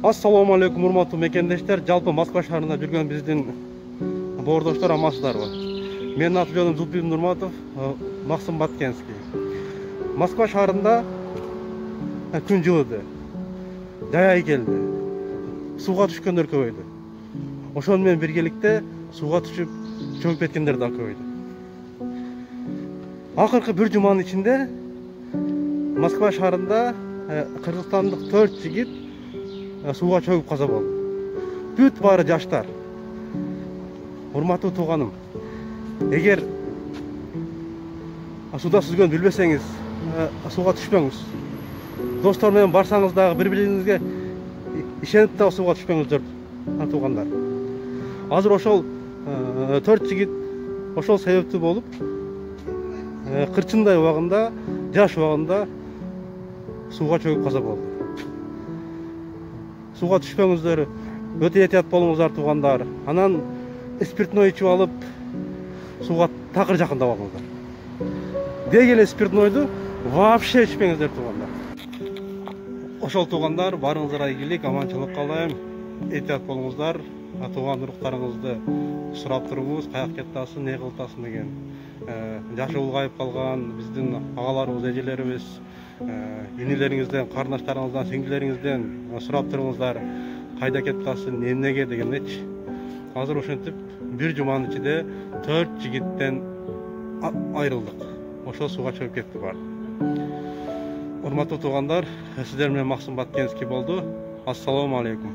Assalamu alaikum урматтуу мекендештер. Жалпы Москва шаарында жүргөн биздин боордоштор амансыздарбы? Менин аты жөнүм Зулпин Нурматов, Максим Баткенский. Москва шаарында күн жылыды. Жай келди. Сууга түшкөндөр көбөйдү. Ошону менен биргеликте сууга түшүп чөгүп кеткендер да көбөйдү. Акыркы бир жуманын ичинде Москва шаарында кыргызстандык 4 жигит сууга чөгүп каза болду. Бүт баары жаштар. Урматтуу тууганым, эгер сууда сүзгөнү билбесеңиз, сууга түшпөңүз. Достор менен барсаңыз дагы бири-бириңизге ишенип да сууга түшпөңүздөр, туугандар. Азыр ошол 4 жигит ошол себептүү болуп, кырчындай убагында, жаш убагында сууга чөгүп каза болду. Сууга түшпөңүздөр, өтө этият болуңуздар, туугандар. Анан спиртной ичип алып, сууга такыр жакындабаңыздар. Дегеле спиртнойду вообще ичпеңиздер, туугандар. Ошол туугандар, барыңыздарга ийгилик, аманчылык каалайм. Этият болуңуздар. Тууган уруктарыңызды сурап турубуз, каяк кеттасың, не кылтасың деген. Жашы улгайып калган биздин агаларыбыз, эжелерибиз, инилериңизден, карындаштарыңыздан, сиңдилериңизден сурап туруңуздар, кайда кеткасың, эмнеге дегендечи. Азыр ошентип бир жуманын ичинде 4 жигиттен айрылдык. Ошол сууга чөгүп кетти бар. Урматтуу туугандар, сиздер менен Максим Баткенский болду. Ассаламу алейкум.